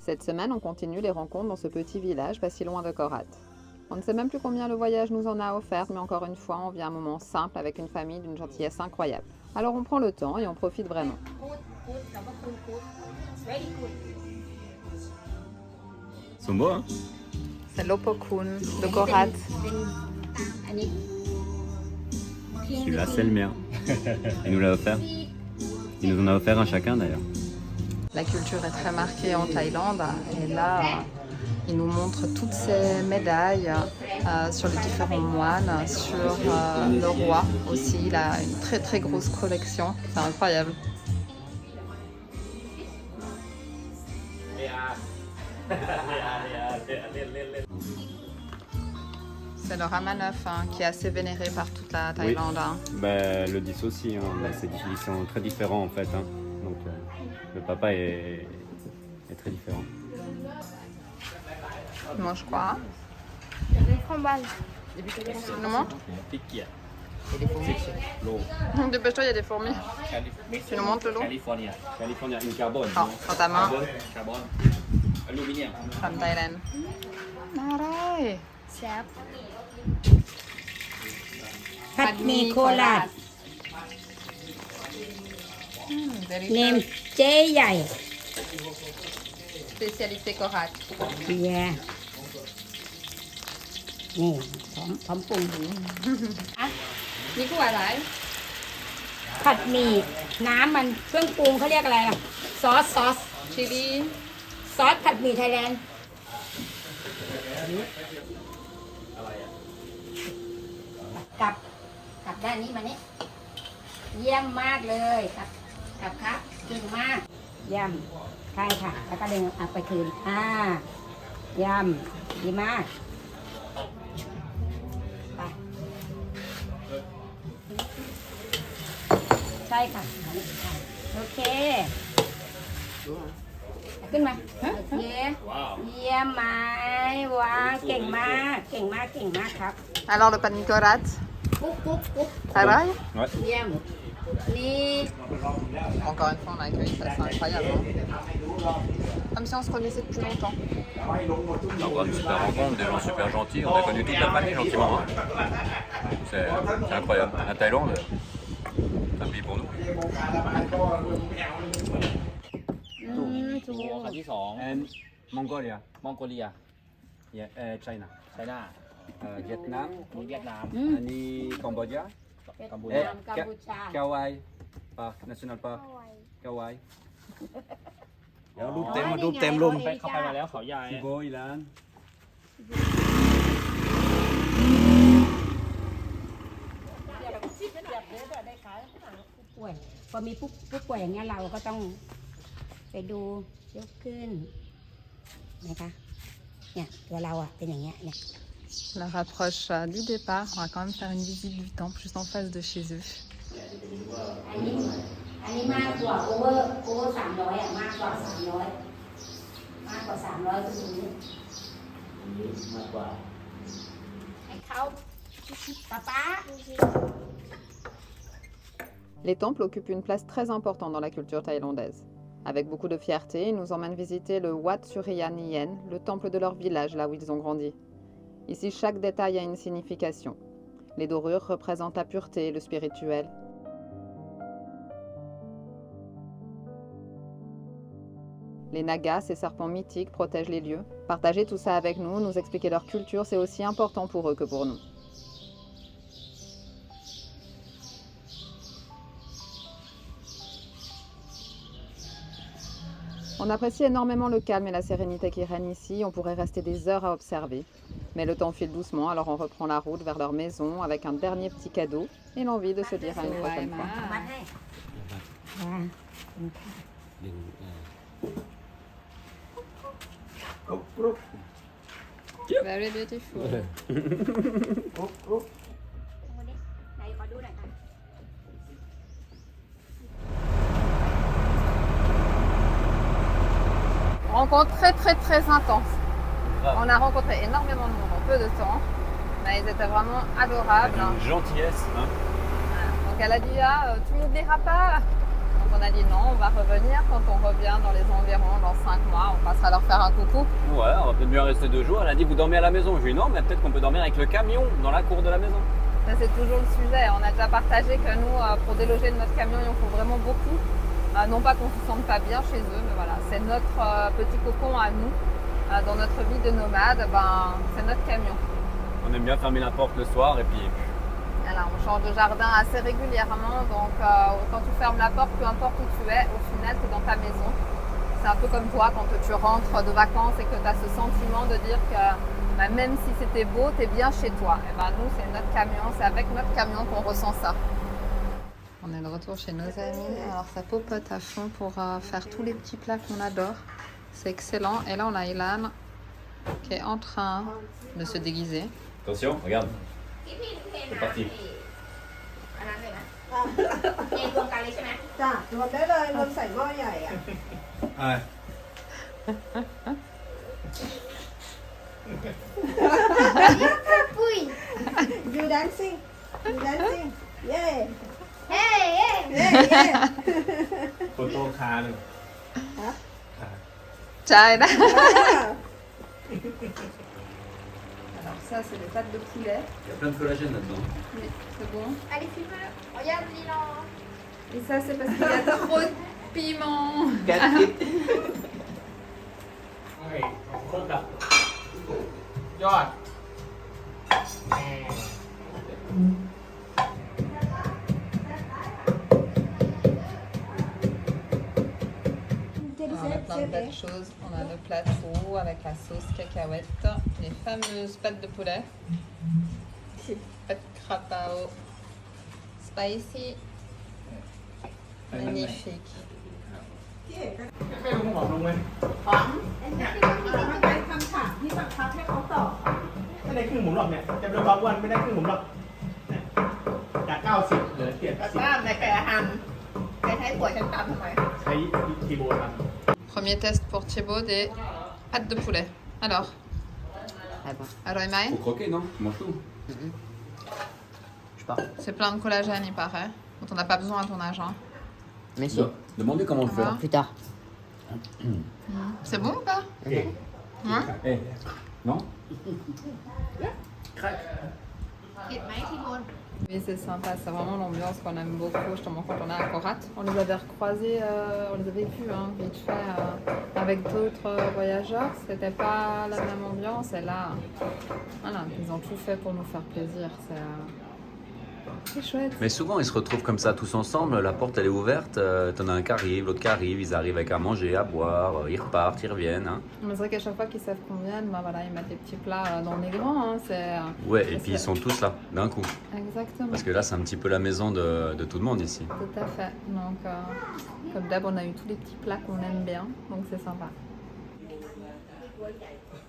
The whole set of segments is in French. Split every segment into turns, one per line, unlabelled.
Cette semaine, on continue les rencontres dans ce petit village pas si loin de Korat. On ne sait même plus combien le voyage nous en a offert, mais encore une fois, on vit un moment simple avec une famille d'une gentillesse incroyable. Alors on prend le temps et on profite vraiment.
Ils sont beaux, hein?
C'est l'Opokun de Korat.
Celui-là, c'est le mien. Il nous l'a offert. Il nous en a offert un chacun d'ailleurs.
La culture est très marquée en Thaïlande et là, il nous montre toutes ces médailles sur les différents moines, sur le roi aussi. Il a une très très grosse collection, c'est incroyable. C'est le Rama 9 qui est assez vénéré par toute la Thaïlande.
Oui. Le 10 aussi, hein. Ils sont très différents en fait. Hein. Donc le papa est très différent.
Tu manges quoi?
Des framboises.
Tu nous montres? Dépêche-toi, il y a des fourmis. Tu nous montres le lot?
California, une carbone.
Oh, dans ta main.
Carbone. Aluminium.
From Thailand. Narai.
แซ่บ
ผัดหมี่โคราช
Very
เนม
good.
เจ๊ใหญ่
Spécialité Korat.
เบียร์นี่พร้อมปรุง
นี่คืออะไร
ผัดหมี่น้ำมันเครื่องปรุงเขาเรียกอะไรล่ะซอส
Chili.
ซอสผัดหมี่ไทยแลนด์กลับด้านนี้มานี่เยี่ยมมากเลยครับครับเก่งมากเยี่ยมใช่ค่ะแล้วก็เดินเอาไปคืนเยี่ยมดีมากไปใช่ค่ะโอเคขึ้นมาโอเคเยี่ยมไหมว้าเก่งมากครับ
Alors le panier Korat.
ปุ๊บ
Ça va?
Ouais.
เยี่ยมนี่
Encore une fois, on accueille ça, c'est incroyable. Comme si on se connaissait depuis longtemps.
Encore une super rencontre, des gens super gentils. On a connu toute la famille gentiment. Hein. C'est incroyable. La Thaïlande, c'est un pays pour nous.
ถูก
ครั้งที่สอง
And Mongolia,
มองโกเลีย
China,
ไชน่า
Vietnam,
มีเวียดนาม
Ani Cambodia,
กัมพู
เวีย
ชา
ดนามกัมพูชา
Kauai, Parc National Park, Kauai.
รูปเต็มรูมเข้าไปมาแล้วเขาใหญ่
Thibaut, Ilan.
ป่วยพอมีผู้ป่วยอย่างเงี้ยเราก็ต้องไปดูยกขึ้นนะคะเนี่ยตัวเราอ่ะเป็นอย่างเงี้ยเนี่ย
On la rapproche du départ. On va quand même faire une visite du temple juste en face de chez eux.
อันนี้มากกว่าโอเวอร์300อ่ะมากกว่า300ตรงนี้มากกว่าให้เขาป๊า
Les temples occupent une place très importante dans la culture thaïlandaise. Avec beaucoup de fierté, ils nous emmènent visiter le Wat Surian Yen, le temple de leur village, là où ils ont grandi. Ici, chaque détail a une signification. Les dorures représentent la pureté et le spirituel. Les nagas, ces serpents mythiques, protègent les lieux. Partager tout ça avec nous, nous expliquer leur culture, c'est aussi important pour eux que pour nous. On apprécie énormément le calme et la sérénité qui règnent ici. On pourrait rester des heures à observer. Mais le temps file doucement, alors on reprend la route vers leur maison avec un dernier petit cadeau et l'envie de se dire à une prochaine fois.
ๆมัดให้
Very beautiful.
ไหนขอดูหน่อยค่ะ
Rencontre très très très intense. On a rencontré énormément de monde en peu de temps. Mais ils étaient vraiment adorables.
Une gentillesse. Hein.
Voilà. Donc elle a dit tu m'oublieras pas. Donc on a dit non, on va revenir quand on revient dans les environs, dans 5 mois, on passera leur faire un coucou.
Ouais, on va peut-être bien rester 2 jours. Elle a dit vous dormez à la maison. Je lui ai dit non, mais peut-être qu'on peut dormir avec le camion dans la cour de la maison.
Ça c'est toujours le sujet. On a déjà partagé que nous, pour déloger de notre camion, il en faut vraiment beaucoup. Non pas qu'on ne se sente pas bien chez eux, mais voilà, c'est notre petit cocon à nous. Dans notre vie de nomade, c'est notre camion.
On aime bien fermer la porte le soir et puis...
Voilà, on change de jardin assez régulièrement, donc quand tu fermes la porte, peu importe où tu es, au final tu es dans ta maison. C'est un peu comme toi quand tu rentres de vacances et que tu as ce sentiment de dire que même si c'était beau, tu es bien chez toi. Et nous, c'est notre camion, c'est avec notre camion qu'on ressent ça. On est de retour chez nos amis, alors ça popote à fond pour faire tous les petits plats qu'on adore. C'est excellent. Et là, on a Ilan qui est en train de se déguiser.
Attention, regarde. C'est parti.
เองรวมกันเลยใช่ไหม
จ้ะรวมได้เลยรวมใส่หม้อใหญ่อ่ะ
Fui.
you dancing you dancing เย้
Hey, hey.
เย้เย้
โฟโต้คาร์หนึ่ง
China.
อ่า
Alors ça, c'est des pâtes de poulet.
Il y a plein de collagène là-dedans.
Oui, c'est bon.
Allez, filme-le. Regarde, Lilan.
Et ça, c'est parce qu'il y a trop de piment.
โคตรแบบยอด
On a plein de belles choses. On a le plateau avec la sauce cacahuète, les fameuses pâtes de poulet, pâtes crapao, spicy, magnifique.
ไม่รู้หอมลงไหม
มันไปทำฉากที่บังคับให้เขาต่อ
ไม่ได้ครึ่งหมุนหรอกเนี่ยจะเป็นความอ้วนไม่ได้ครึ่งหมุนหรอกเนี่ยจาก90เหลือ70
ป้าในแกทำแกใช้หัวฉันตำทำไม
ใช้คีย์บอร์ดทำ
Premier test pour Thibaut des pâtes de poulet. Alors, alors Imaï,
Faut croquer, non? Tu manges tout.
c'est plein de collagène, il paraît. Donc on n'a pas besoin à ton âge. Hein.
Mais si,
Demandez comment on fait.
Ah.
plus tard.
C'est bon ou pas?
Eh.
Ouais.
Eh, non?
Oui, c'est sympa, c'est vraiment l'ambiance qu'on aime beaucoup. Justement, quand on est à Korat, on les avait recroisés, on les avait vus vite fait avec d'autres voyageurs. C'était pas la même ambiance. Et là, voilà, ils ont tout fait pour nous faire plaisir. C'est chouette.
Mais souvent, ils se retrouvent comme ça tous ensemble. La porte, elle est ouverte. T'en as un qui arrive, l'autre qui arrive. Ils arrivent avec à manger, à boire. Ils repartent, ils reviennent. Hein.
Mais c'est vrai qu'à chaque fois qu'ils savent qu'on vient, voilà, ils mettent des petits plats dans les grands. Hein,
Ouais, et puis ils sont tous là, d'un coup.
Exactement.
Parce que là, c'est un petit peu la maison de tout le monde ici.
Tout à fait. Donc, comme d'hab, on a eu tous les petits plats qu'on aime bien. Donc, c'est sympa.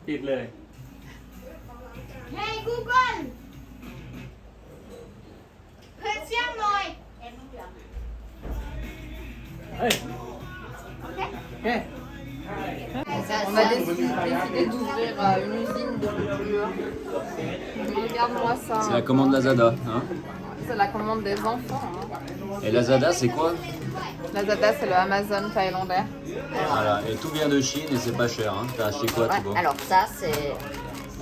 ติดเลย
Hey, Google. เพื่อนเสี่ยงหน่อย
เฮ้ยเฮ้ย
On a décidé d'ouvrir une usine de couture. Regarde-moi ça.
C'est la commande Lazada. Hein.
C'est la commande des enfants. Hein.
Et Lazada, c'est quoi?
Lazada, c'est le Amazon thaïlandais.
Voilà, et tout vient de Chine et c'est pas cher. Hein. T'as acheté quoi,
Ouais,
Thibaut?
alors ça, c'est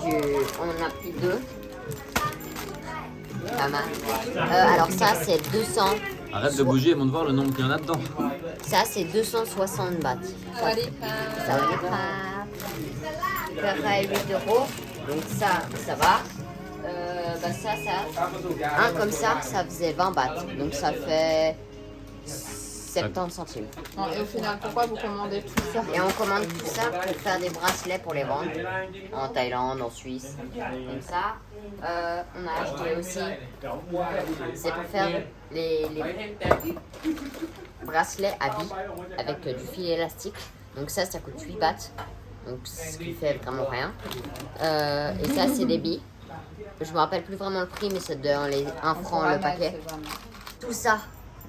du... On en a pris deux. Pas mal. Alors ça, c'est 200...
Arrête de bouger et montre voir le nombre qu'il y en a dedans.
Ça, c'est 260 bahts. Ça va les pareil, 8 euros. Donc ça va. Un comme ça faisait 20 bahts. Donc ça fait 70 centimes.
Bon, et au final, pourquoi vous commandez tout ça?
Et on commande tout ça pour faire des bracelets pour les vendre en Thaïlande, en Suisse. Comme ça, on a acheté aussi, c'est pour faire les bracelets à billes avec du fil élastique. Donc ça coûte 8 bahts. Donc ce qui fait vraiment rien. Et ça, c'est des billes. Je me rappelle plus vraiment le prix, mais c'est dans les 1 franc le paquet. Tout ça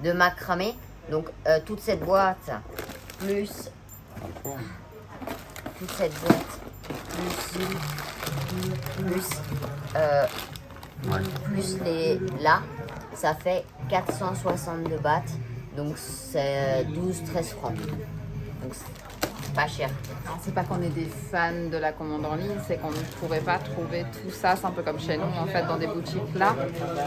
de macramé. Donc toute cette boîte plus plus les là, ça fait 462 bahts. Donc c'est 12-13 francs. Donc c'est pas cher.
Alors, c'est pas qu'on est des fans de la commande en ligne, c'est qu'on ne pourrait pas trouver tout ça. C'est un peu comme chez nous, en fait, dans des boutiques là.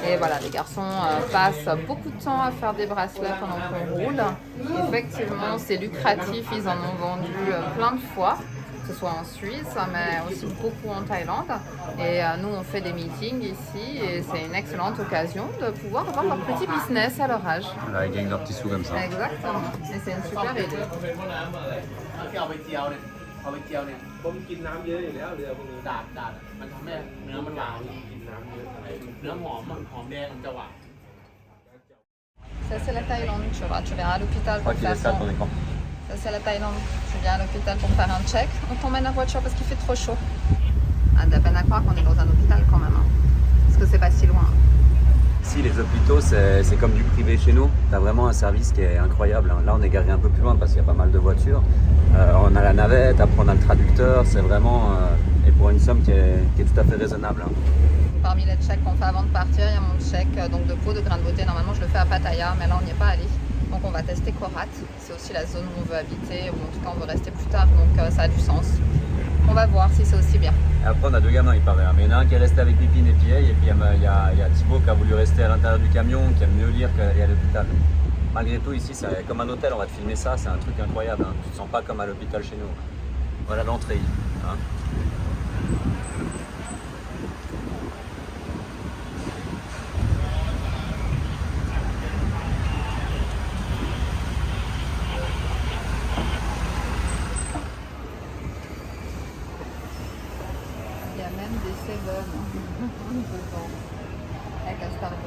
Et voilà, les garçons passent beaucoup de temps à faire des bracelets pendant qu'on roule. Effectivement, c'est lucratif, ils en ont vendu plein de fois, que ce soit en Suisse, mais aussi beaucoup en Thaïlande. Et nous, on fait des meetings ici et c'est une excellente occasion de pouvoir avoir leur petit business à leur âge.
Voilà, ils gagnent leurs petits sous comme ça.
Exactement, et c'est une super idée.
เอาไปเจียวเนี่ยเอาไปเจียวเนี่ยผมกินน้ำเยอะอยู่แล้วเรือพวกนี้ดาดมันทำให้เนื้อมันหวานกินน้ำเยอะเนื้อหอมแดงมันจะหวาน
Ça c'est la Thaïlande, tu verras à l'hôpital
Je crois
pour
qu'il est
faire
ça
ton...
ton écran.
Ça c'est la Thaïlande, tu viens à l'hôpital pour faire un check. On t'emmène en voiture parce qu'il fait trop chaud. Ah, de la peine à croire qu'on est dans un hôpital quand même, hein. Parce que c'est pas si loin.
Ici, les hôpitaux, c'est comme du privé chez nous. Tu as vraiment un service qui est incroyable. Là, on est garé un peu plus loin parce qu'il y a pas mal de voitures. On a la navette, après on a le traducteur. C'est vraiment, et pour une somme qui est tout à fait raisonnable.
Parmi les checks qu'on fait avant de partir, il y a mon check donc de peau, de grain de beauté. Normalement, je le fais à Pattaya, mais là, on n'y est pas allé. Donc, on va tester Korat. C'est aussi la zone où on veut habiter, ou en tout cas, on veut rester plus tard. Donc, ça a du sens. On va voir si c'est aussi bien.
Et après, on a deux gamins, il paraît. Mais il y en a un qui est resté avec Pipine et Pierre. Et puis, il y a Thibaut qui a voulu rester à l'intérieur du camion, qui aime mieux lire qu'aller à l'hôpital. Malgré tout, ici, c'est comme un hôtel. On va te filmer ça. C'est un truc incroyable. Hein. Tu te sens pas comme à l'hôpital chez nous. Voilà l'entrée. Hein.
Il y a même des Seven dedans, avec un Starbucks.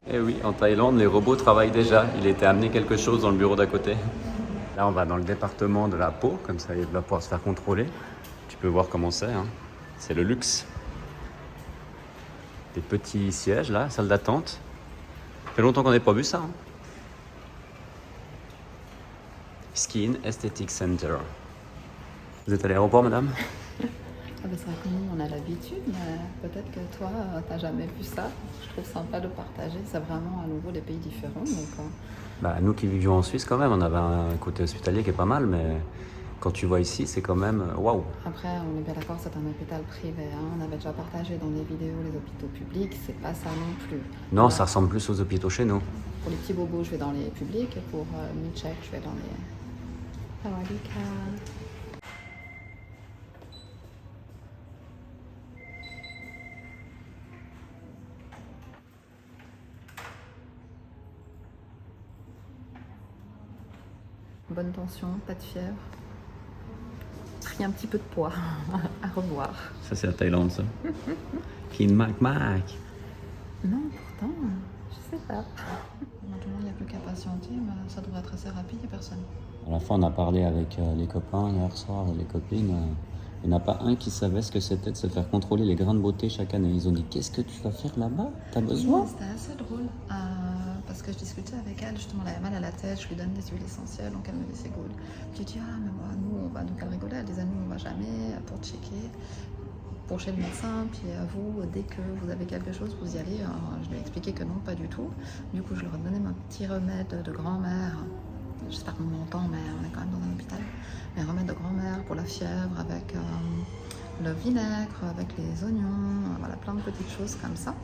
Et oui, en Thaïlande, les robots travaillent déjà. Il était amené quelque chose dans le bureau d'à côté. Là, on va dans le département de la peau, comme ça, il va pouvoir se faire contrôler. Tu peux voir comment c'est, hein. C'est le luxe. Des petits sièges là, salle d'attente. Ça fait longtemps qu'on n'a pas vu ça. Hein. Skin Aesthetic Center. Vous êtes à l'aéroport, madame?
Ah ben c'est vrai que nous on a l'habitude, mais peut-être que toi t'as jamais vu ça. Je trouve sympa de partager, c'est vraiment à nouveau des pays différents. Donc,
Bah, nous qui vivions en Suisse quand même, on avait un côté hospitalier qui est pas mal, mais quand tu vois ici, c'est quand même waouh.
Après, on est bien d'accord, c'est un hôpital privé. Hein. On avait déjà partagé dans des vidéos les hôpitaux publics, c'est pas ça non plus.
Non,
Voilà.
ça ressemble plus aux hôpitaux chez nous.
Pour les petits bobos, je vais dans les publics, et pour mes checks, je vais dans les. Sawadika. Bonne tension, pas de fièvre. Pris un petit peu de poids. À revoir.
Ça, c'est la Thaïlande, ça. Kin Mac Mac.
Non, pourtant, je sais pas. Maintenant, il n'y a plus qu'à patienter, mais ça devrait être assez rapide, il n'y a personne.
À la fin, on a parlé avec les copains hier soir, les copines. Il n'y en a pas un qui savait ce que c'était de se faire contrôler les grains de beauté chaque année. Ils ont dit, qu'est-ce que tu vas faire là-bas? T'as besoin?
Oui, c'était assez drôle. Parce que je discutais avec elle, justement, elle avait mal à la tête, je lui donne des huiles essentielles, donc elle me dit c'est good. Je lui dis, ah, mais moi, nous, on va, donc elle rigolait, elle disait, nous, on va jamais pour checker, pour chez le médecin, puis vous, dès que vous avez quelque chose, vous y allez. Alors, je lui ai expliqué que non, pas du tout. Du coup, je leur ai donné mon petit remède de grand-mère. J'espère qu'on m'entend, mais on est quand même dans un hôpital. Mais un remède de grand-mère pour la fièvre avec le vinaigre, avec les oignons, voilà, plein de petites choses comme ça.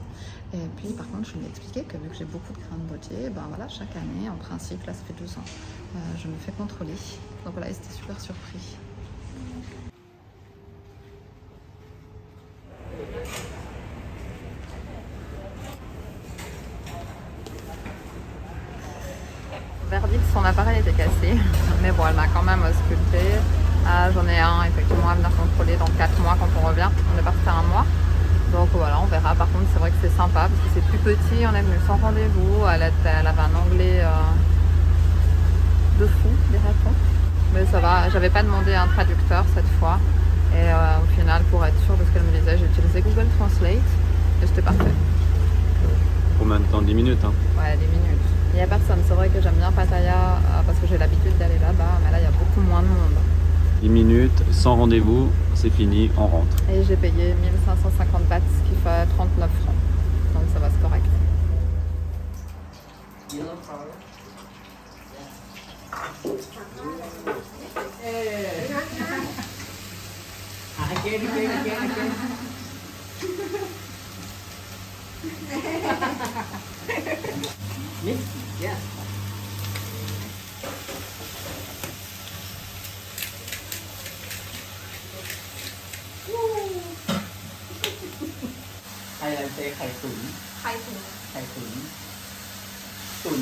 Et puis par contre, je lui ai expliqué que vu que j'ai beaucoup de grains de beauté, ben voilà, chaque année, en principe, là ça fait 12 ans, je me fais contrôler. Donc voilà, ils étaient super surpris. Verdict, son appareil était cassé, mais bon, elle m'a quand même sculpté. J'en ai un effectivement à venir contrôler dans 4 mois quand on revient. On est parti à 1 mois. Donc voilà, on verra. Par contre, c'est vrai que c'est sympa parce que c'est plus petit. On est venu sans rendez-vous. Elle avait un anglais de fou, dirait-on. Mais ça va. J'avais pas demandé un traducteur cette fois. Et au final, pour être sûre de ce qu'elle me disait, j'ai utilisé Google Translate et c'était parfait.
Combien de temps? 10 minutes, hein?
Ouais, 10 minutes. Il n'y a personne. C'est vrai que j'aime bien Pattaya parce que j'ai l'habitude d'aller là-bas, mais là il y a beaucoup moins de monde.
10 minutes, sans rendez-vous, c'est fini, on rentre.
Et j'ai payé 1550 bahts, ce qui fait 39 francs. Donc ça va, c'est correct.
Thailand say ไข่ตุ๋น
ไข่ถุง
ไข่ตุ๋นตุ๋น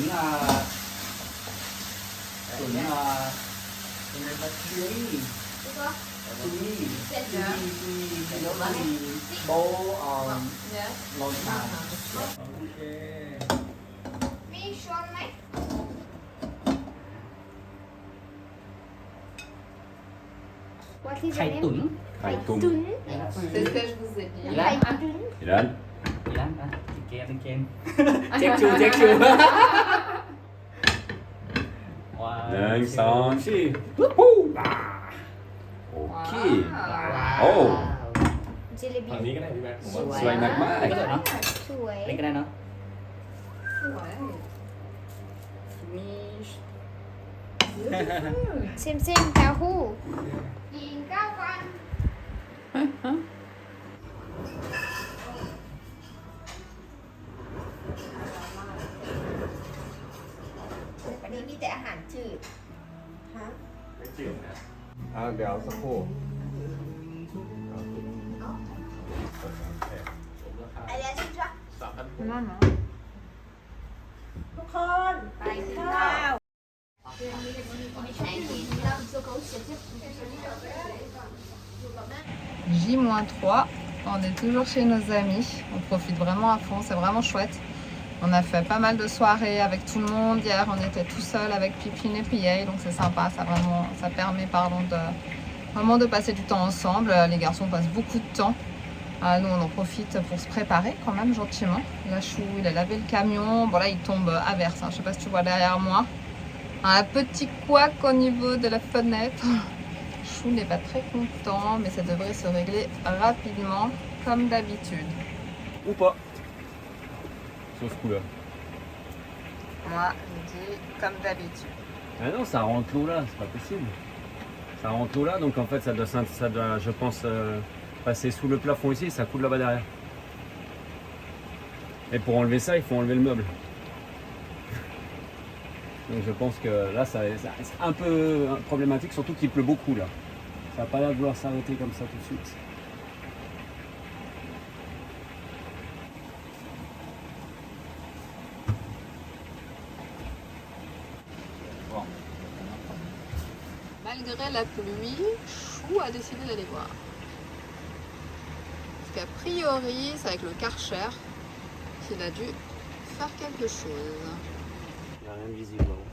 ตุ๋นcuy
แล้วก็
cuy
เสร็จ
cuy
แล้ว
cuy แล้วก็มีโบลองทานโอเค
มีช้อนไหม What is
ไข่
your name?
ตุ๋น
ไข่ตุ๋น
C'est ce que je vous ai dit.
อีร้าน
ไข่ตุ๋น
อีรัน
อีร้านอ่ะเกมเจ๊กชูว้าว
1, 2,
สี่
โอเค โอ้
เจลลี่บี
ฝั่งนี้ก็ได้พี่แม่ผมว่า
สวยมาก
อันนี้ก็สวยเนาะ
สวย
อันนี้ก็ได้เนาะ
เซมเซมกาฮูกินข้าวกัน
วันนี้มีแต่อาหารจืด
เดี๋ยวสักครู่
อะไรชิจ๊ะ
Non, non.
ทุกคนไปข้าว
J-3, on est toujours chez nos amis, on profite vraiment à fond, c'est vraiment chouette. On a fait pas mal de soirées avec tout le monde, hier on était tout seul avec Pipine et Piei, donc c'est sympa, ça permet vraiment de passer du temps ensemble. Les garçons passent beaucoup de temps, nous on en profite pour se préparer quand même gentiment. Là Chou il a lavé le camion, bon là il tombe à verse, je sais pas si tu vois derrière moi. Un petit couac au niveau de la fenêtre. Chou n'est pas très content, mais ça devrait se régler rapidement, comme d'habitude.
Ou pas. Sauf couleur.
Moi, je dis comme d'habitude.
Ah non, ça rentre l'eau là, c'est pas possible. Ça rentre l'eau là, donc en fait ça doit je pense, passer sous le plafond ici et ça coule là-bas derrière. Et pour enlever ça, il faut enlever le meuble. Donc je pense que là, c'est un peu problématique, surtout qu'il pleut beaucoup là. Ça n'a pas l'air de vouloir s'arrêter comme ça tout de suite. Bon.
Malgré la pluie, Chou a décidé d'aller voir. Parce qu'a priori, c'est avec le Karcher qu'il a dû faire quelque chose.
Il n'y a rien de visible là-haut.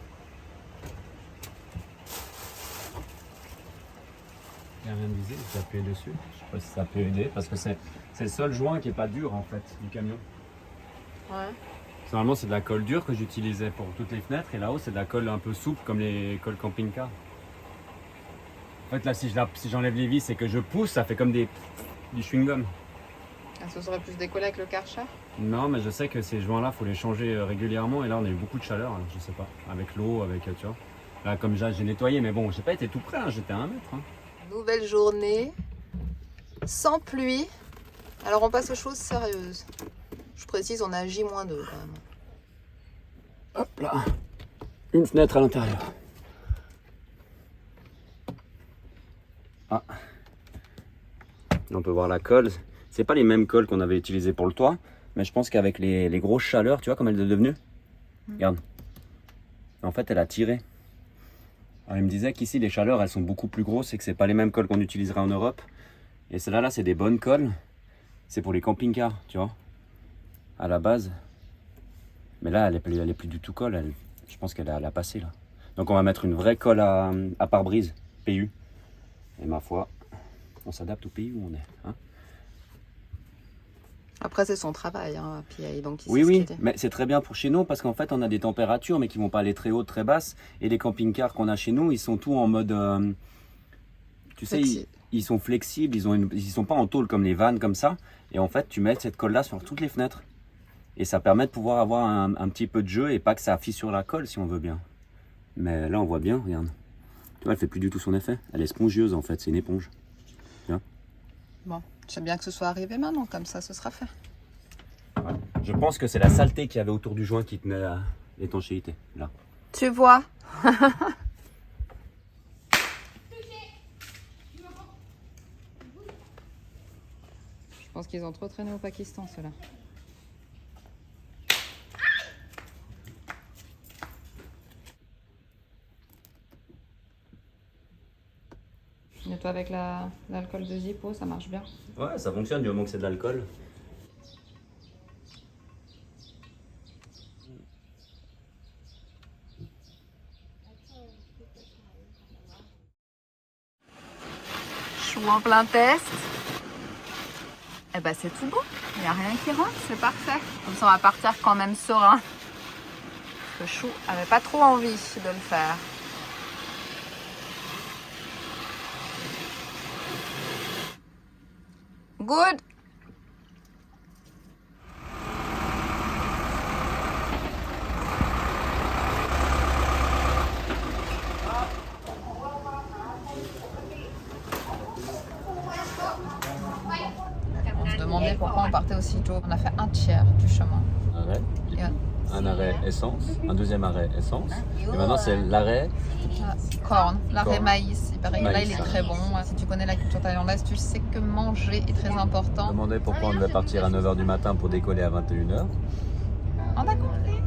Il n'y a rien de visible, j'ai appuyé dessus. Je sais pas si ça peut aider parce que c'est le seul joint qui n'est pas dur en fait du camion.
Ouais.
Normalement c'est de la colle dure que j'utilisais pour toutes les fenêtres et là-haut c'est de la colle un peu souple comme les colles camping-car. En fait là si j'enlève les vis et que je pousse, ça fait comme du chewing-gum.
Ah, ce serait plus décollé avec le Karcher?
Non, mais je sais que ces joints-là, il faut les changer régulièrement. Et là, on a eu beaucoup de chaleur, alors, je sais pas, avec l'eau, avec, tu vois. Là, comme j'ai nettoyé, mais bon, j'ai pas été tout près, hein, j'étais à 1 mètre. Hein.
Nouvelle journée, sans pluie. Alors on passe aux choses sérieuses. Je précise, on a J-2 quand même.
Hop là, une fenêtre à l'intérieur. Ah. On peut voir la colle. C'est pas les mêmes colles qu'on avait utilisées pour le toit, mais je pense qu'avec les grosses chaleurs, tu vois comme elle est devenue. Regarde. En fait, elle a tiré. Alors, il me disait qu'ici, les chaleurs, elles sont beaucoup plus grosses et que c'est pas les mêmes colles qu'on utiliserait en Europe. Et celles-là, là, c'est des bonnes colles. C'est pour les camping-cars, tu vois, à la base. Mais là, elle est plus du tout colle. Je pense qu'elle a passé là. Donc, on va mettre une vraie colle à pare-brise, PU. Et ma foi, on s'adapte au pays où on est. Hein.
Après, c'est son travail, hein, PA, donc il
Oui,
sait ce
oui,
qu'il dit.
mais c'est très bien pour chez nous parce qu'en fait, on a des températures, mais qui vont pas aller très hautes, très basses. Et les camping-cars qu'on a chez nous, ils sont tous en mode. Tu sais, ils sont flexibles, ils sont pas en tôle comme les vannes, comme ça. Et en fait, tu mets cette colle-là sur toutes les fenêtres. Et ça permet de pouvoir avoir un petit peu de jeu et pas que ça fissure la colle si on veut bien. Mais là, on voit bien, regarde. Tu vois, elle fait plus du tout son effet. Elle est spongieuse en fait, c'est une éponge. Tu vois?
Bon, j'aime bien que ce soit arrivé maintenant, comme ça, ce sera fait.
Je pense que c'est la saleté qu'il y avait autour du joint qui tenait l'étanchéité, là.
Tu vois? Je pense qu'ils ont trop traîné au Pakistan, ceux-là. Nettoie avec l'alcool de Zippo, ça marche bien.
Ouais, ça fonctionne du moment que c'est de l'alcool.
Chou en plein test. Eh ben c'est tout bon, il n'y a rien qui rentre, c'est parfait. Comme ça on va partir quand même serein. Parce que Chou avait pas trop envie de le faire. Good. On se demandait pourquoi on partait aussitôt. On a fait un tiers du chemin.
Arrêt.
Yeah.
Un arrêt essence, un deuxième arrêt essence. Et maintenant, c'est l'arrêt.
Corn, l'arrêt
Corn.
maïs. Il paraît que là,
Maïs,
il est
hein.
très bon. Si tu connais la culture thaïlandaise, tu sais que manger est très important.
Demandait pourquoi on devait partir à 9h du matin pour décoller à 21h.
On a compris.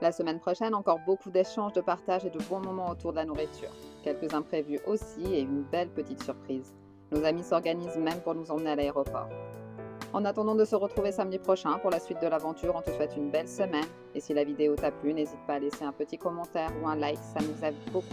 La semaine prochaine, encore beaucoup d'échanges, de partage et de bons moments autour de la nourriture. Quelques imprévus aussi et une belle petite surprise. Nos amis s'organisent même pour nous emmener à l'aéroport. En attendant de se retrouver samedi prochain pour la suite de l'aventure, on te souhaite une belle semaine. Et si la vidéo t'a plu, n'hésite pas à laisser un petit commentaire ou un like, ça nous aide beaucoup.